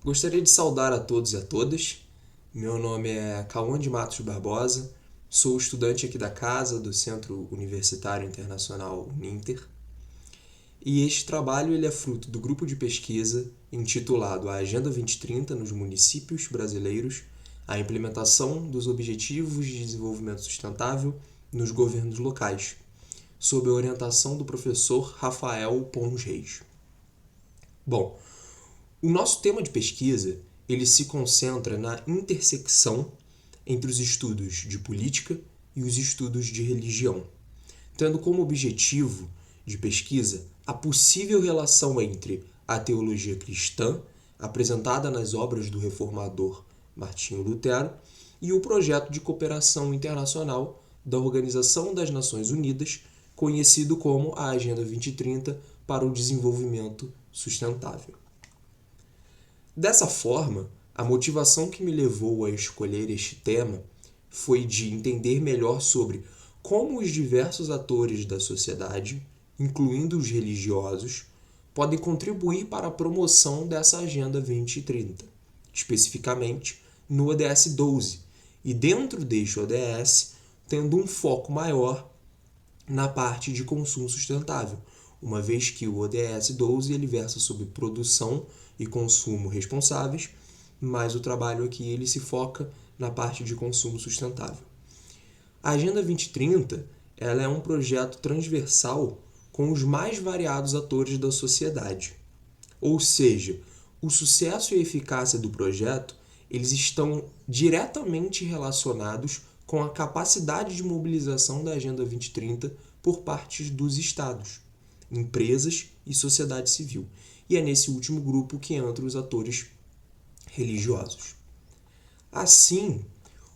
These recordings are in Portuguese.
Gostaria de saudar a todos e a todas. Meu nome é Cauã de Matos Barbosa, sou estudante aqui da casa do Centro Universitário Internacional Uninter. E este trabalho ele é fruto do grupo de pesquisa intitulado A Agenda 2030 nos Municípios Brasileiros, a implementação dos Objetivos de Desenvolvimento Sustentável nos governos locais, sob a orientação do professor Rafael Pons Reis. Bom, o nosso tema de pesquisa ele se concentra na intersecção entre os estudos de política e os estudos de religião, tendo como objetivo de pesquisa a possível relação entre a teologia cristã, apresentada nas obras do reformador Martinho Lutero, e o projeto de cooperação internacional da Organização das Nações Unidas, conhecido como a Agenda 2030 para o Desenvolvimento Sustentável. Dessa forma, a motivação que me levou a escolher este tema foi de entender melhor sobre como os diversos atores da sociedade, incluindo os religiosos, podem contribuir para a promoção dessa Agenda 2030, especificamente no ODS 12, e dentro deste ODS, tendo um foco maior na parte de consumo sustentável, uma vez que o ODS 12 ele versa sobre produção e consumo responsáveis, mas o trabalho aqui ele se foca na parte de consumo sustentável. A Agenda 2030 ela é um projeto transversal com os mais variados atores da sociedade. Ou seja, o sucesso e a eficácia do projeto eles estão diretamente relacionados com a capacidade de mobilização da Agenda 2030 por parte dos estados, empresas e sociedade civil. E é nesse último grupo que entram os atores religiosos. Assim,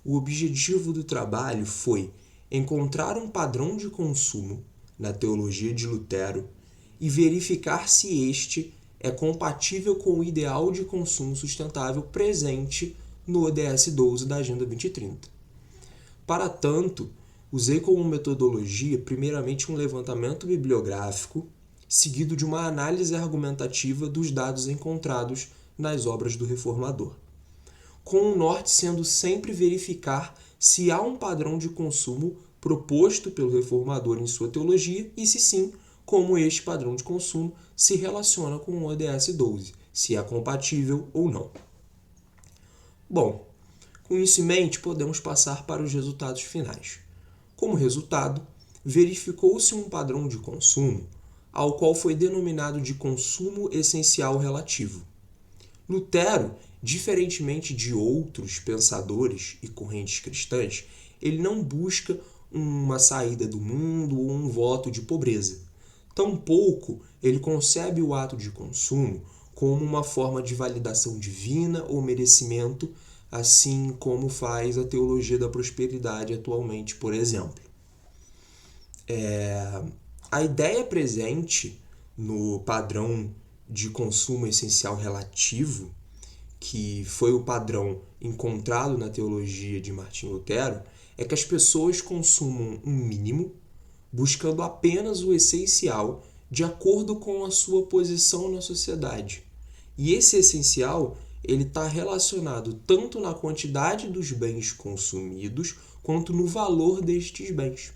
o objetivo do trabalho foi encontrar um padrão de consumo na teologia de Lutero e verificar se este é compatível com o ideal de consumo sustentável presente no ODS 12 da Agenda 2030. Para tanto, usei como metodologia primeiramente um levantamento bibliográfico, seguido de uma análise argumentativa dos dados encontrados nas obras do reformador, com o norte sendo sempre verificar se há um padrão de consumo proposto pelo reformador em sua teologia e, se sim, como este padrão de consumo se relaciona com o ODS 12, se é compatível ou não. Bom, com isso em mente, podemos passar para os resultados finais. Como resultado, verificou-se um padrão de consumo ao qual foi denominado de consumo essencial relativo. Lutero, diferentemente de outros pensadores e correntes cristãs, ele não busca uma saída do mundo ou um voto de pobreza. Tampouco ele concebe o ato de consumo como uma forma de validação divina ou merecimento, assim como faz a teologia da prosperidade atualmente, por exemplo. A ideia presente no padrão de consumo essencial relativo, que foi o padrão encontrado na teologia de Martinho Lutero, é que as pessoas consumam um mínimo, buscando apenas o essencial de acordo com a sua posição na sociedade. E esse essencial ele está relacionado tanto na quantidade dos bens consumidos quanto no valor destes bens.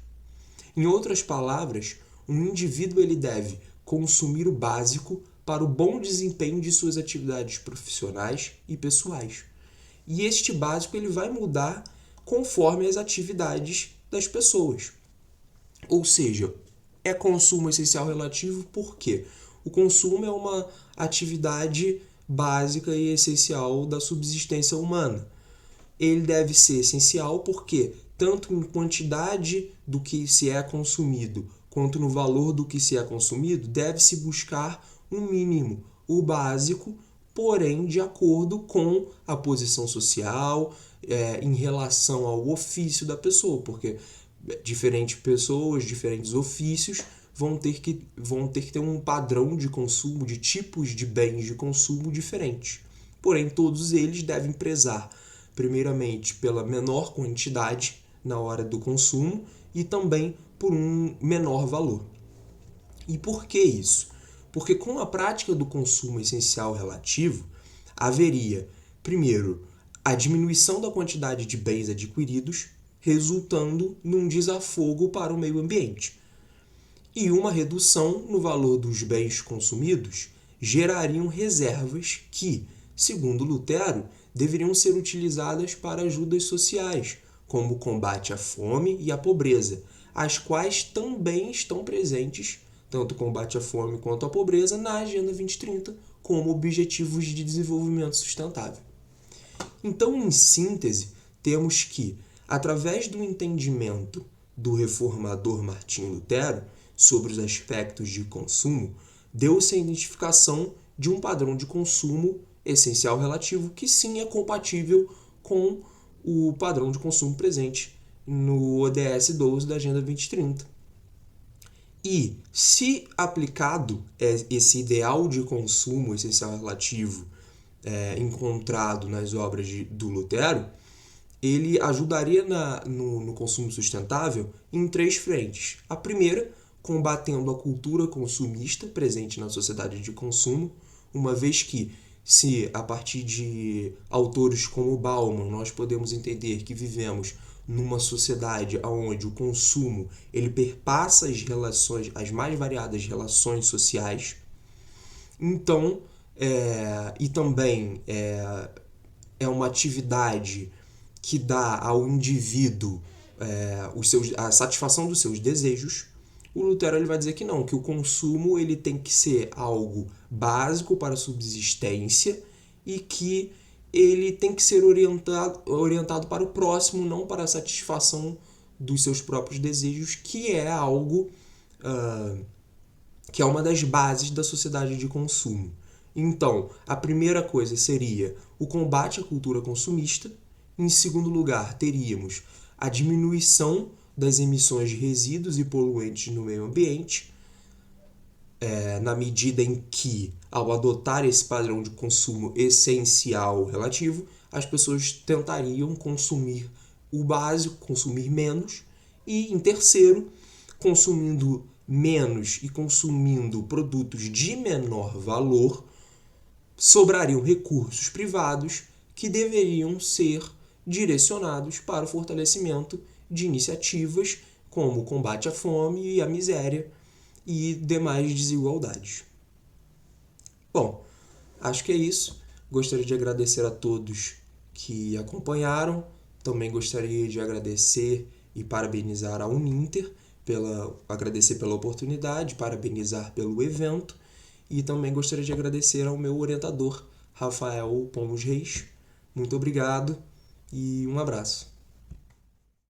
Em outras palavras, um indivíduo ele deve consumir o básico para o bom desempenho de suas atividades profissionais e pessoais. E este básico ele vai mudar conforme as atividades das pessoas. Ou seja, é consumo essencial relativo porque o consumo é uma atividade básica e essencial da subsistência humana. Ele deve ser essencial porque, tanto em quantidade do que se é consumido, quanto no valor do que se é consumido, deve-se buscar um mínimo, o básico, porém de acordo com a posição social, em relação ao ofício da pessoa, porque diferentes pessoas, diferentes ofícios vão ter que ter um padrão de consumo, de tipos de bens de consumo diferentes. Porém, todos eles devem prezar, primeiramente, pela menor quantidade na hora do consumo e também por um menor valor. E por que isso? Porque com a prática do consumo essencial relativo, haveria, primeiro, a diminuição da quantidade de bens adquiridos, resultando num desafogo para o meio ambiente. E uma redução no valor dos bens consumidos gerariam reservas que, segundo Lutero, deveriam ser utilizadas para ajudas sociais, como o combate à fome e à pobreza, as quais também estão presentes, tanto o combate à fome quanto à pobreza, na Agenda 2030, como Objetivos de Desenvolvimento Sustentável. Então, em síntese, temos que, através do entendimento do reformador Martinho Lutero sobre os aspectos de consumo, deu-se a identificação de um padrão de consumo essencial relativo que sim é compatível com o padrão de consumo presente no ODS 12 da Agenda 2030. E, se aplicado esse ideal de consumo essencial relativo encontrado nas obras do Lutero, ele ajudaria no consumo sustentável em 3 frentes. A primeira, combatendo a cultura consumista presente na sociedade de consumo, uma vez que, se a partir de autores como Bauman nós podemos entender que vivemos numa sociedade onde o consumo ele perpassa as relações, as mais variadas relações sociais, então, e também é uma atividade que dá ao indivíduo a satisfação dos seus desejos, o Lutero ele vai dizer que não, que o consumo ele tem que ser algo básico para a subsistência e que ele tem que ser orientado para o próximo, não para a satisfação dos seus próprios desejos, que é algo que é uma das bases da sociedade de consumo. Então, a primeira coisa seria o combate à cultura consumista. Em segundo lugar, teríamos a diminuição das emissões de resíduos e poluentes no meio ambiente, na medida em que, ao adotar esse padrão de consumo essencial relativo, as pessoas tentariam consumir o básico, consumir menos, e, em terceiro, consumindo menos e consumindo produtos de menor valor, sobrariam recursos privados que deveriam ser direcionados para o fortalecimento de iniciativas como o combate à fome e à miséria e demais desigualdades. Bom, acho que é isso. Gostaria de agradecer a todos que acompanharam. Também gostaria de agradecer e parabenizar a Uninter, agradecer pela oportunidade, parabenizar pelo evento, e também gostaria de agradecer ao meu orientador, Rafael Pomos Reis. Muito obrigado e um abraço.